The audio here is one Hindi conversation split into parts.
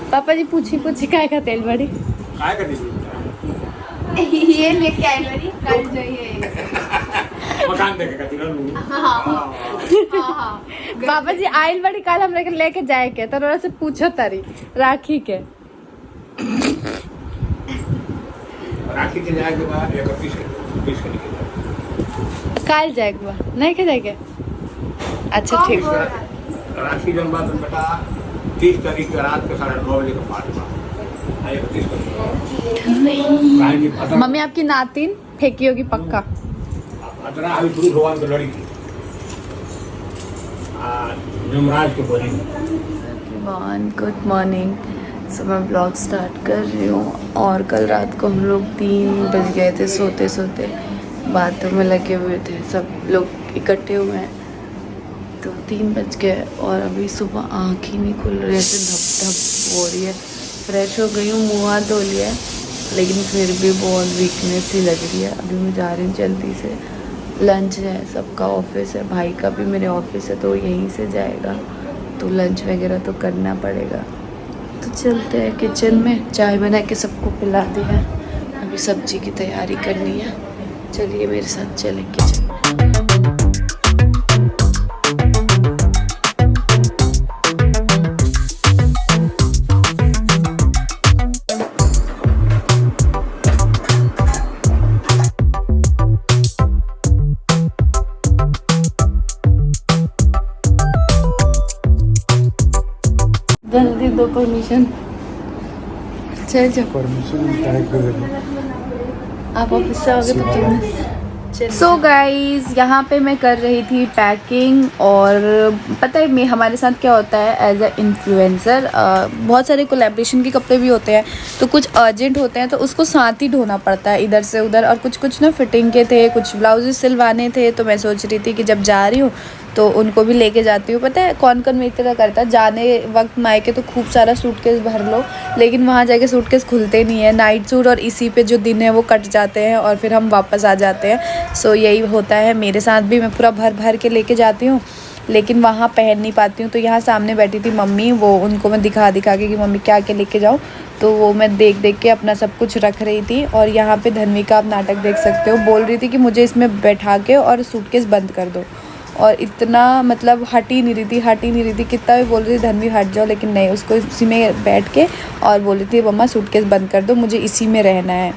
पापा जी पूछी काय का तेल बड़ी काय करते ये लेके आई बड़ी कल जो ये मकान देखेगा तिरन हाँ पापा जी आइल बड़ी कल हम लेके जाए के तो से पूछो तारी राखी के राखी के जाए के बाद 31 के निकल कल जाए नहीं के जाए के अच्छा ठीक राखी जन बात बेटा 30 तारीख के रात के 9:30 बजे का पाठ हुआ। मम्मी आपकी नातिन फेंकी होगी पक्का। अतरा अभी शुरू भगवान की लड़ी थी जुमराज के बोली। Good morning. सो मैं ब्लॉग स्टार्ट कर रही हूँ और कल रात को हम लोग 3 बज गए थे सोते सोते, बातों में लगे हुए थे, सब लोग इकट्ठे हुए हैं तो 3 बज गए और अभी सुबह आँख ही नहीं खुल रही है, ऐसे धप धप हो रही है। फ्रेश हो गई हूँ, मुँह हाथ धो लिया है लेकिन फिर भी बहुत वीकनेस ही लग रही है। अभी मैं जा रही हूँ जल्दी से, लंच है, सबका ऑफिस है, भाई का भी मेरे ऑफिस है तो यहीं से जाएगा तो लंच वगैरह तो करना पड़ेगा। तो चलते हैं किचन में, चाय बना के सबको पिला दी है, अभी सब्जी की तैयारी करनी है। चलिए मेरे साथ चलें किचन। जल्दी दो परमिशन। चल जाओ, आप ऑफिस से आओगे तो तुम। सो गाइज यहाँ पे मैं कर रही थी पैकिंग और पता है मैं हमारे साथ क्या होता है एज अ इन्फ्लुएंसर, बहुत सारे कोलैबोरेशन के कपड़े भी होते हैं तो कुछ अर्जेंट होते हैं तो उसको साथ ही ढोना पड़ता है इधर से उधर, और कुछ कुछ ना फिटिंग के थे, कुछ ब्लाउजेज सिलवाने थे तो मैं सोच रही थी कि जब जा रही हूँ तो उनको भी लेके जाती हूँ। पता है कौन कौन मेरी तरह करता है, जाने वक्त मायके तो खूब सारा सूटकेस भर लो लेकिन वहाँ जाके सूटकेस खुलते नहीं है, नाइट सूट और इसी पे जो दिन है वो कट जाते हैं और फिर हम वापस आ जाते हैं। सो यही होता है मेरे साथ भी, मैं पूरा भर भर के लेके जाती हूँ लेकिन वहाँ पहन नहीं पाती हूँ। तो यहाँ सामने बैठी थी मम्मी, वो उनको मैं दिखा के कि मम्मी क्या क्या लेके जाऊँ, तो वो मैं देख देख के अपना सब कुछ रख रही थी। और यहाँ पे धन्वी का आप नाटक देख सकते हो, बोल रही थी कि मुझे इसमें बैठा के और सूटकेस बंद कर दो और इतना मतलब हट ही नहीं रही थी, कितना भी बोल रही थी धन्वी हट जाओ लेकिन नहीं, उसको इसी में बैठ के और बोल रही थी मम्मा सूटकेस बंद कर दो, मुझे इसी में रहना है।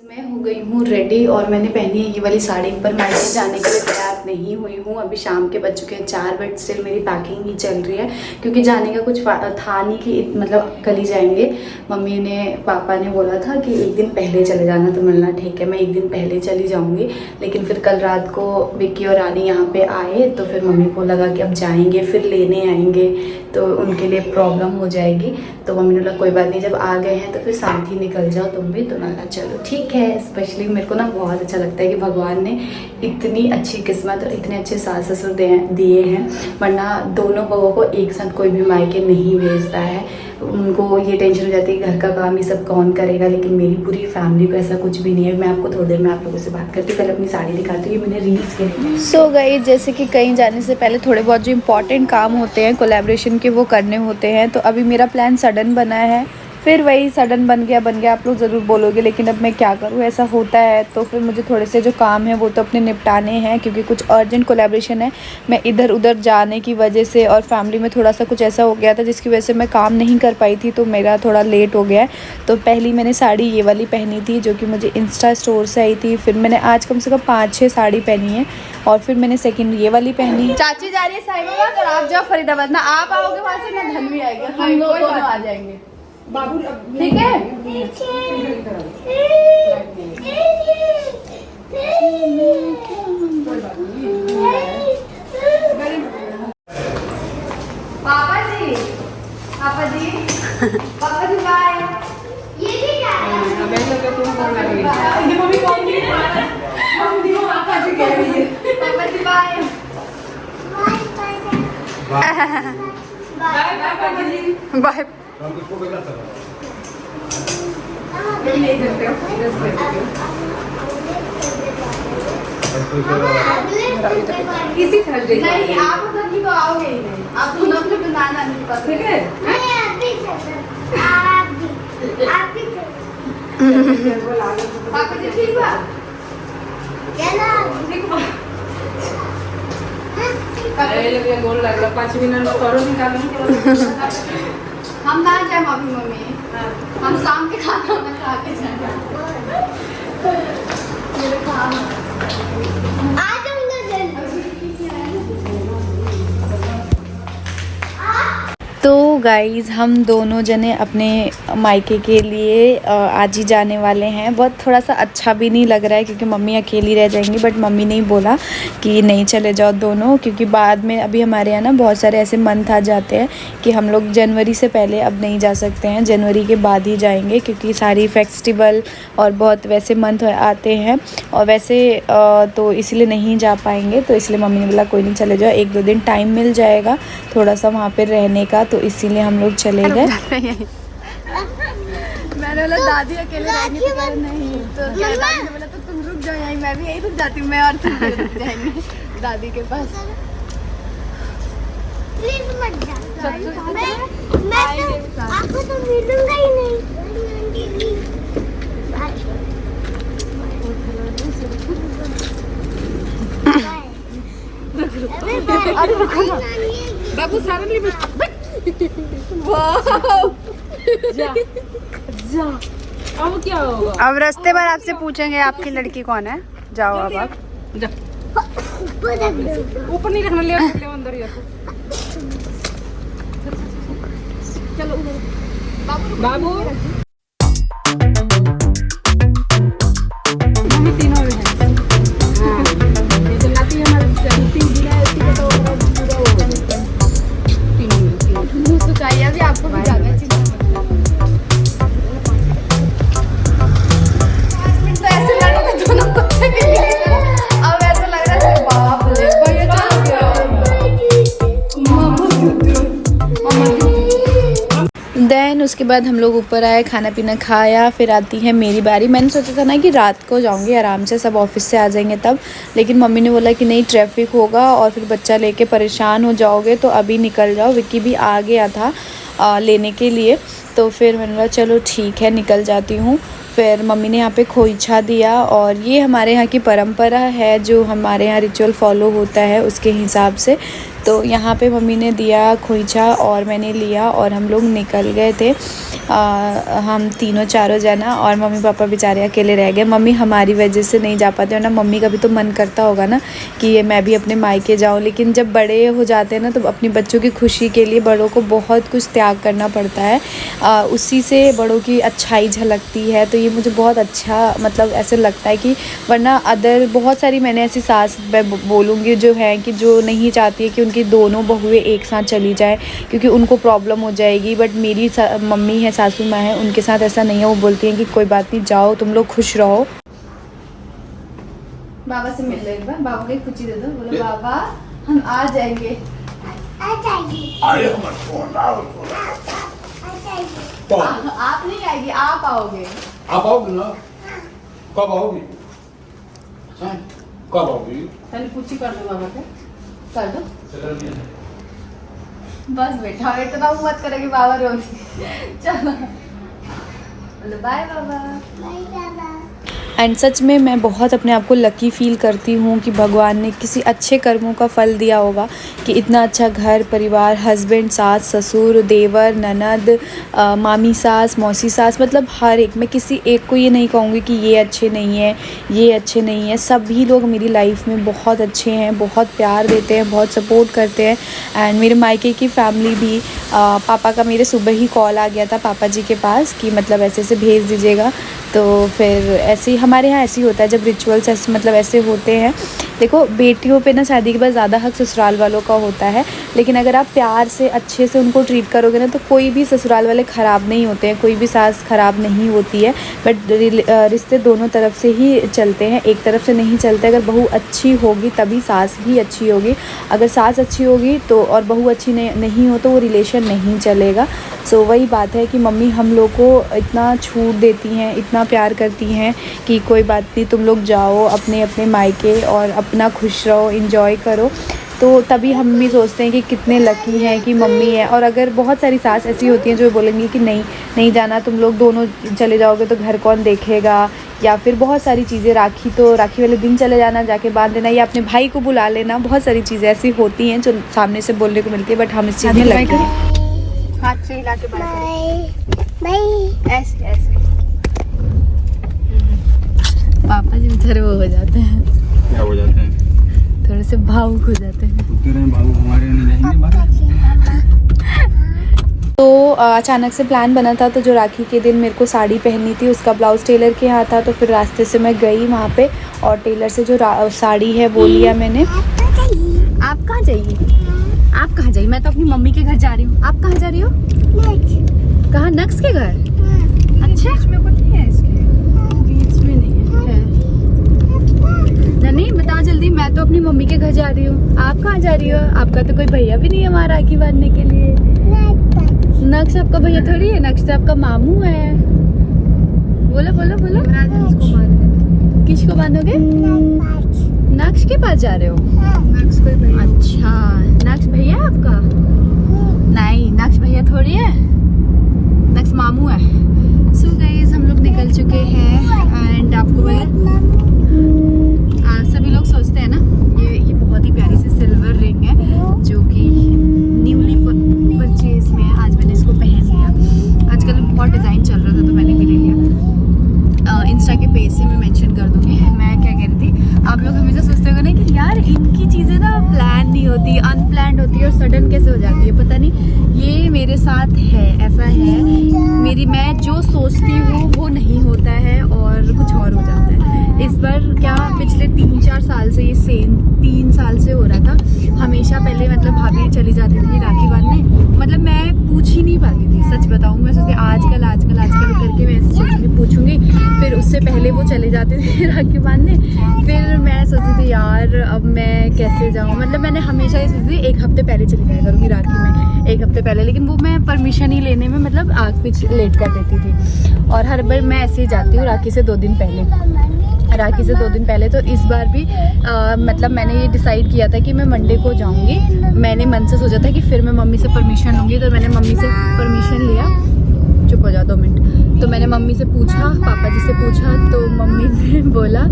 मैं हो गई हूँ रेडी और मैंने पहनी है ये वाली साड़ी, पर मायके जाने के लिए तैयार नहीं हुई हूँ। अभी शाम के बज चुके हैं 4 बट स्टिल मेरी पैकिंग ही चल रही है क्योंकि जाने का कुछ था नहीं कि मतलब कल ही जाएंगे। मम्मी ने पापा ने बोला था कि एक दिन पहले चले जाना, तो मिलना ठीक है मैं एक दिन पहले चली जाऊँगी। लेकिन फिर कल रात को विक्की और रानी यहाँ पर आए तो फिर मम्मी को लगा कि अब जाएँगे फिर लेने आएँगे तो उनके लिए प्रॉब्लम हो जाएगी। तो मम्मी ने बोला कोई बात नहीं, जब आ गए हैं तो फिर साथ ही निकल जाओ तुम भी। तो मैंने चलो ठीक है। स्पेशली मेरे को ना बहुत अच्छा लगता है कि भगवान ने इतनी अच्छी किस्मत और इतने अच्छे सास ससुर दिए हैं, वरना दोनों बहू को एक साथ कोई भी मायके नहीं भेजता है। उनको ये टेंशन हो जाती है घर का काम ये सब कौन करेगा, लेकिन मेरी पूरी फैमिली को ऐसा कुछ भी नहीं है। मैं आपको थोड़ी देर में आप लोगों से बात करती हूँ, पहले अपनी साड़ी दिखाती हूँ, ये मैंने रील्स के लिए। सो गई जैसे कि कहीं जाने से पहले थोड़े बहुत जो इंपॉर्टेंट काम होते हैं कोलैबोरेशन के वो करने होते हैं। तो अभी मेरा प्लान सडन बना है फिर वही सडन बन गया आप लोग ज़रूर बोलोगे, लेकिन अब मैं क्या करूँ, ऐसा होता है। तो फिर मुझे थोड़े से जो काम है वो तो अपने निपटाने हैं, क्योंकि कुछ अर्जेंट कोलैबोरेशन है। मैं इधर उधर जाने की वजह से और फैमिली में थोड़ा सा कुछ ऐसा हो गया था जिसकी वजह से मैं काम नहीं कर पाई थी, तो मेरा थोड़ा लेट हो गया है। तो पहली मैंने साड़ी ये वाली पहनी थी जो कि मुझे इंस्टा स्टोर से आई थी। फिर मैंने आज कम से कम 5-6 साड़ी पहनी है, और फिर मैंने सेकंड ये वाली पहनी। चाची जा रही है साहिबाबाद और आप जाओ फरीदाबाद। ना आप आओगे वहाँ से, ना धनवी आएगी, हम लोग दोनों आ जाएंगे। ठीक है। पापा जी बाय। ये भी क्या है? मम्मी कौन सी पापा जी कह रही है। पापा जी बाय बाय। इसी थर्सडे नहीं, आप उधर की तो आओगे ही नहीं, आप दोनों अपने नाना के पास। ठीक है। पापा जी ठीक बा? गोल लगला 5 मिनट में करो निकालो। हम ना जाए अभी मम्मी, हम शाम के खाना वाना खा के जाएंगे। तो गाइज़ हम दोनों जने अपने मायके के लिए आज ही जाने वाले हैं। बहुत थोड़ा सा अच्छा भी नहीं लग रहा है क्योंकि मम्मी अकेली रह जाएंगी, बट मम्मी ने ही बोला कि नहीं चले जाओ दोनों, क्योंकि बाद में अभी हमारे यहाँ ना बहुत सारे ऐसे मंथ आ जाते हैं कि हम लोग जनवरी से पहले अब नहीं जा सकते हैं, जनवरी के बाद ही जाएंगे, क्योंकि सारी फेस्टिवल और बहुत वैसे मंथ आते हैं और वैसे तो इसलिए नहीं जा पाएंगे। तो इसलिए मम्मी ने बोला कोई नहीं चले जाओ, 1-2 दिन टाइम मिल जाएगा थोड़ा सा वहाँ पर रहने का, तो इसीलिए हम लोग चले गए। मैंने बोला दादी अकेले रहेंगी, तो नहीं, तो दादी ने बोला तो तुम रुक जाओ यहीं, मैं भी यहीं रुक जाती हूँ, मैं और तुम रुक जाएंगे दादी के पास। प्लीज मत जा, मैं आपको तो मिलूंगा ही नहीं। अरे रुको ना बाबू, सडनली जा जा। अब क्या होगा? अब रास्ते भर आपसे पूछेंगे आपकी लड़की कौन है। जाओ अब आप जा, ऊपर नहीं रखना, ले अंदर ही रखो। चलो बाबू मम्मी तीनों में है। नाती हमारे 3 दिन है, इसकी तो पूरा हो गया। तीनों तो चाहिए अभी आपको भी जाना चाहिए। तो ऐसे लग रहा था दोनों कुत्ते के लिए, अब ऐसा लग रहा है बाप रे भैया चल गया। देन उसके बाद हम लोग ऊपर आए, खाना पीना खाया, फिर आती है मेरी बारी। मैंने सोचा था ना कि रात को जाऊंगी आराम से, सब ऑफिस से आ जाएंगे तब, लेकिन मम्मी ने बोला कि नहीं ट्रैफिक होगा और फिर बच्चा लेके परेशान हो जाओगे, तो अभी निकल जाओ। विक्की भी आ गया था लेने के लिए, तो फिर मैंने बोला चलो ठीक है निकल जाती हूँ। फिर मम्मी ने यहाँ पे खोइछा दिया, और ये हमारे यहाँ की परंपरा है, जो हमारे यहाँ रिचुअल फॉलो होता है उसके हिसाब से। तो यहाँ पे मम्मी ने दिया खोइछा और मैंने लिया और हम लोग निकल गए थे, हम तीनों चारों जना, और मम्मी पापा बेचारे अकेले रह गए। मम्मी हमारी वजह से नहीं जा पाते, वरना मम्मी का भी तो मन करता होगा ना कि ये मैं भी अपने मायके जाऊँ, लेकिन जब बड़े हो जाते हैं ना तो अपनी बच्चों की खुशी के लिए बड़ों को बहुत कुछ त्याग करना पड़ता है, उसी से बड़ों की अच्छाई झलकती है। तो ये मुझे बहुत अच्छा मतलब ऐसे लगता है कि, वरना अदर बहुत सारी मैंने ऐसी सास बोलूँगी जो है कि जो नहीं चाहती है कि उनकी दोनों बहुएं एक साथ चली जाए, क्योंकि उनको प्रॉब्लम हो जाएगी। बट मेरी मम्मी है, सासू माँ है, उनके साथ ऐसा नहीं है, वो बोलती हैं कि कोई बात नहीं, जाओ तुम लोग खुश रहो। बाबा से मिल लो एक बार, बाबा को कुछ दे दो, बोलो बाबा हम आ जाएंगे। आप नहीं आएगी, आप आओगे। आप आओगे ना? कब आओगी? कब आओगी? पहले पूछी कर दो बाबा के, कर दो बस बेटा, इतना मत करो कि बाबा रोगी। चलो बोलो बाय बाबा। बाय बाबा। एंड सच में मैं बहुत अपने आप को लकी फ़ील करती हूँ कि भगवान ने किसी अच्छे कर्मों का फल दिया होगा कि इतना अच्छा घर परिवार, हस्बैंड, सास ससुर, देवर, ननद, मामी सास, मौसी सास, मतलब हर एक, मैं किसी एक को ये नहीं कहूँगी कि ये अच्छे नहीं हैं, ये अच्छे नहीं हैं। सभी लोग मेरी लाइफ में बहुत अच्छे हैं, बहुत प्यार देते हैं, बहुत सपोर्ट करते हैं। एंड मेरे मायके की फैमिली भी, पापा का मेरे सुबह ही कॉल आ गया था पापा जी के पास कि मतलब ऐसे ऐसे भेज दीजिएगा। तो फिर ऐसे ही हमारे यहाँ ऐसे ही होता है जब रिचुअल्स ऐसे मतलब ऐसे होते हैं। देखो बेटियों पे ना शादी के बाद ज़्यादा हक ससुराल वालों का होता है, लेकिन अगर आप प्यार से अच्छे से उनको ट्रीट करोगे ना तो कोई भी ससुराल वाले ख़राब नहीं होते हैं, कोई भी सास ख़राब नहीं होती है। बट रिश्ते दोनों तरफ से ही चलते हैं, एक तरफ से नहीं चलते। अगर बहू अच्छी होगी तभी सास भी अच्छी होगी, अगर सास अच्छी होगी तो और बहू अच्छी नहीं हो तो वो रिलेशन नहीं चलेगा। सो वही बात है कि मम्मी हम लोग को इतना छूट देती हैं, इतना प्यार करती हैं कि कोई बात नहीं, तुम लोग जाओ अपने अपने मायके और अपना खुश रहो, एंजॉय करो। तो तभी हम भी सोचते हैं कि कितने लकी हैं कि मम्मी है। और अगर बहुत सारी सास ऐसी होती हैं जो बोलेंगी कि नहीं जाना, तुम लोग दोनों चले जाओगे तो घर कौन देखेगा, या फिर बहुत सारी चीज़ें, राखी वाले दिन चले जाना, जाके बांध देना, या अपने भाई को बुला लेना। बहुत सारी चीज़ें ऐसी होती हैं जो सामने से बोलने को मिलती है, बट हम इस चीज़ में लकी हैं। हाथ से हिला के बाय बाय बाय। ऐसे ऐसे। पापा जी बेचारे वो हो जाते हैं, क्या हो जाते हैं? थोड़े से भावुक हो जाते हैं। बाबू हमारे नहीं जाएंगे बाहर। तो अचानक से प्लान बना था, तो जो राखी के दिन मेरे को साड़ी पहननी थी उसका ब्लाउज़ टेलर के यहाँ था, तो फिर रास्ते से मैं गई वहाँ पे और टेलर से जो साड़ी है वो लिया मैंने। आप कहाँ जाइए? आप कहाँ जाइए? मैं तो अपनी मम्मी के घर जा रही हूँ। आप कहाँ जा रही हो? कहाँ? नक्स के घर? अच्छा, बीच में कुछ नहीं है इसके? बीच में नहीं है। नहीं बता जल्दी, मैं तो अपनी मम्मी के घर जा रही हूँ। आप कहाँ जा रही हो? आपका तो कोई भैया भी नहीं है वहाँ राखी बांधने के लिए। नक्स आपका भैया थोड़ी है, नक्स तो आपका मामू है। बोलो बोलो बोलो। किसको बांधोगे? नक्स के पास जा रहे हो? नक्स कोई भैया? अच्छा, नक्स भैया है आपका? नहीं, नक्स भैया थोड़ी है, नक्स मामू है। सो गाइस हम लोग निकल चुके हैं एंड आपको सभी लोग सोचते हैं ना ये बहुत ही प्यारी सी सिल्वर रिंग है जो कि न्यूली परचेज में है। आज मैंने इसको पहन लिया, आजकल बहुत डिज़ाइन चल रहा था तो मैंने भी ले लिया। इंस्टा के पेज से मैं मेंशन कर दूँगी। मैं क्या कह रही थी, आप लोग हमेशा सोचते हो ना कि यार इनकी चीज़ें ना प्लान नहीं होती, अनप्लान्ड होती है और सडन कैसे हो जाती है, पता नहीं। ये मेरे साथ है, ऐसा है मैं जो सोचती हूँ वो नहीं होता है और कुछ और हो जाता है। इस बार क्या पिछले 3-4 साल से ये सेम 3 साल से हो रहा था। हमेशा पहले मतलब भाभी चली जाती थी राखी बांधने, मतलब मैं पूछ ही नहीं पाती थी, सच बताऊँ। मैं सोचती आजकल करके मैं ऐसे सोचूंगी पूछूंगी, फिर उससे पहले वो चले जाते थे राखी बांधने। फिर मैं सोचती थी यार अब मैं कैसे जाऊँ, मतलब मैंने हमेशा ये सोचती थी 1 हफ्ते पहले चली जाया करूँगी राखी में, 1 हफ्ते पहले। लेकिन वो मैं परमिशन ही लेने में मतलब आग पीछे लेट कर देती थी और हर बार मैं ऐसे ही जाती हूँ राखी से 2 दिन पहले। तो इस बार भी मतलब मैंने ये डिसाइड किया था कि मैं मंडे को जाऊँगी। मैंने मन से सोचा था कि फिर मैं मम्मी से परमिशन लूँगी, तो मैंने मम्मी से परमिशन लिया। चुप हो जा 2 मिनट। तो मैंने मम्मी से पूछा, पापा जी से पूछा, तो मम्मी ने बोला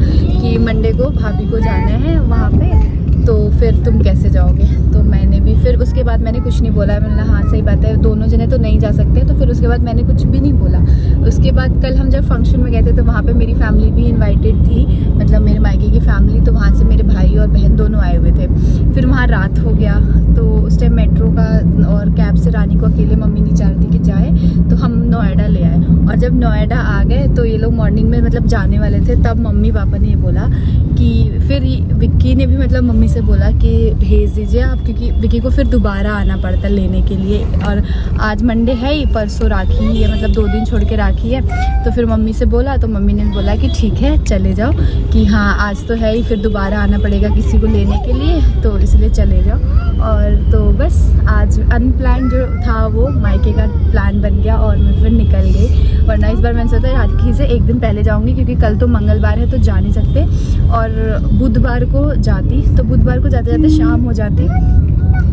कि मंडे को भाभी को जाना है वहाँ पे, तो फिर तुम कैसे जाओगे। तो मैंने भी फिर उसके बाद मैंने कुछ नहीं बोला। मैंने हाँ सही बात है, दोनों जने तो नहीं जा सकते। तो फिर उसके बाद मैंने कुछ भी नहीं बोला। उसके बाद कल हम जब फंक्शन में गए थे तो वहाँ पे मेरी फैमिली भी इनवाइटेड थी, मतलब मेरे मायके की फैमिली। तो वहाँ से मेरे भाई और बहन दोनों आए हुए थे। फिर वहाँ रात हो गया, तो उस टाइम मेट्रो का और कैब से रानी को अकेले मम्मी नहीं चाह रही थी कि जाए, तो हम नोएडा ले आए। और जब नोएडा आ गए तो ये लोग मॉर्निंग में मतलब जाने वाले थे, तब मम्मी पापा ने ये बोला कि फिर विक्की ने भी मतलब मम्मी से बोला कि भेज दीजिए आप, क्योंकि विक्की को फिर दोबारा आना पड़ता लेने के लिए। और आज मंडे है ही, परसों राखी ही है, मतलब 2 दिन छोड़ के राखी है। तो फिर मम्मी से बोला, तो मम्मी ने बोला कि ठीक है चले जाओ, कि हाँ आज तो है ही, फिर दोबारा आना पड़ेगा किसी को लेने के लिए, तो इसलिए चले जाओ। और तो बस आज अनप्लान जो था वो मायके का प्लान बन गया और मैं फिर निकल गई। वरना इस बार मैंने सोचा राखी से एक दिन पहले जाऊंगी, क्योंकि कल तो मंगलवार है तो जा नहीं सकते, और बुधवार को जाती, तो बुधवार को जाते जाते शाम हो जाती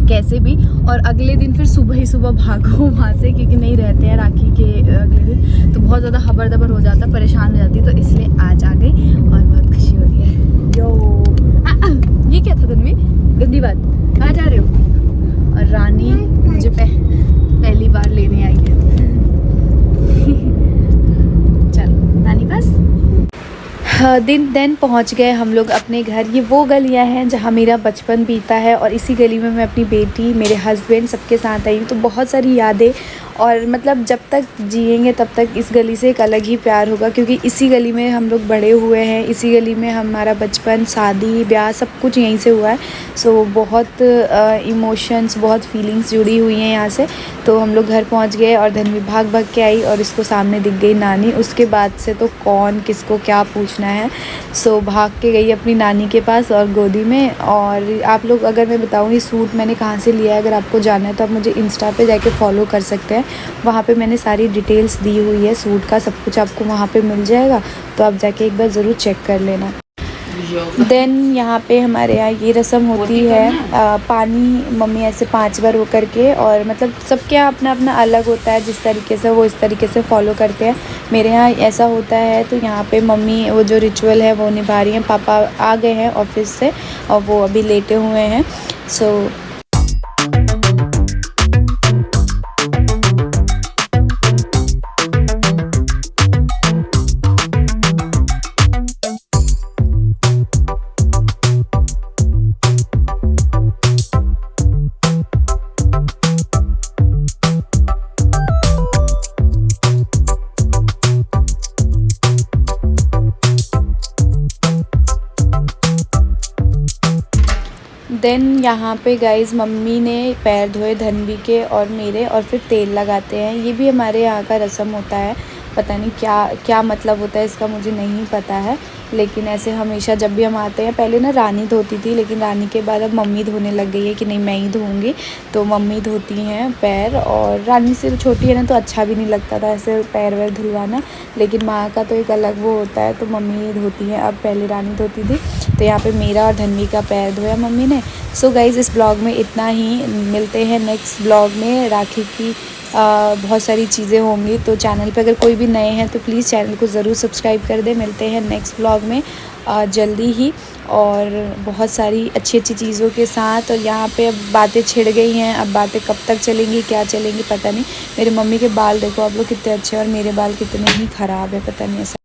कैसे भी, और अगले दिन फिर सुबह ही सुबह भागो वहाँ से, क्योंकि नहीं रहते हैं राखी के अगले दिन, तो बहुत ज़्यादा खबर दबर हो जाता, परेशान हो जाती, तो इसलिए आज आ गई और बहुत खुशी हो रही है। यो ये क्या था तन्वी, गंदी बात, कहाँ जा रहे हो? और रानी मुझे पहली बार लेने आई है। चलो नानी पास। दिन पहुंच गए हम लोग अपने घर। ये वो गलियां हैं जहां मेरा बचपन बीता है, और इसी गली में मैं अपनी बेटी, मेरे हस्बैंड सबके साथ आई हूँ, तो बहुत सारी यादें, और मतलब जब तक जिएंगे तब तक इस गली से एक अलग ही प्यार होगा, क्योंकि इसी गली में हम लोग बड़े हुए हैं, इसी गली में हमारा बचपन, शादी ब्याह सब कुछ यहीं से हुआ है। सो बहुत इमोशंस, बहुत फीलिंग्स जुड़ी हुई हैं यहाँ से। तो हम लोग घर पहुँच गए और धन्वी भाग भाग के आई और इसको सामने दिख गई नानी। उसके बाद से तो कौन किसको क्या पूछना है। सो भाग के गई अपनी नानी के पास और गोदी में। और आप लोग, अगर मैं बताऊँ ये सूट मैंने कहाँ से लिया है, अगर आपको जानना है तो आप मुझे इंस्टा पे जाके फॉलो कर सकते हैं। वहाँ पे मैंने सारी डिटेल्स दी हुई है सूट का, सब कुछ आपको वहाँ पे मिल जाएगा, तो आप जाके एक बार ज़रूर चेक कर लेना। देन यहाँ पे हमारे यहाँ ये रस्म होती है, पानी मम्मी ऐसे 5 बार वो करके, और मतलब सबके यहाँ अपना अपना अलग होता है, जिस तरीके से वो इस तरीके से फॉलो करते हैं। मेरे यहाँ ऐसा होता है, तो यहाँ पे मम्मी वो जो रिचुअल है वो निभा रही हैं। पापा आ गए हैं ऑफिस से और वो अभी लेटे हुए हैं। सो देन यहाँ पे गाइज़ मम्मी ने पैर धोए धन्वी के और मेरे, और फिर तेल लगाते हैं। ये भी हमारे यहाँ का रस्म होता है, पता नहीं क्या क्या मतलब होता है इसका, मुझे नहीं पता है, लेकिन ऐसे हमेशा जब भी हम आते हैं, पहले ना रानी धोती थी, लेकिन रानी के बाद अब मम्मी धोने लग गई है कि नहीं मैं ही धोऊंगी, तो मम्मी धोती हैं पैर। और रानी से छोटी है ना, तो अच्छा भी नहीं लगता था ऐसे पैर वैर धुलवाना, लेकिन माँ का तो एक अलग वो होता है, तो मम्मी ही धोती हैं। अब पहले रानी धोती थी, तो यहाँ पे मेरा और धन्वी का पैर धोया मम्मी ने। सो गाइज़ इस ब्लॉग में इतना ही, मिलते हैं नेक्स्ट ब्लॉग में। राखी की बहुत सारी चीज़ें होंगी, तो चैनल पे अगर कोई भी नए हैं तो प्लीज़ चैनल को ज़रूर सब्सक्राइब कर दें। मिलते हैं नेक्स्ट ब्लॉग में जल्दी ही, और बहुत सारी अच्छी अच्छी चीज़ों के साथ। और यहाँ पे अब बातें छिड़ गई हैं, अब बातें कब तक चलेंगी, क्या चलेंगी पता नहीं। मेरे मम्मी के बाल देखो आप लोग कितने अच्छे हैं, और मेरे बाल कितने ही ख़राब है, पता नहीं ऐसा।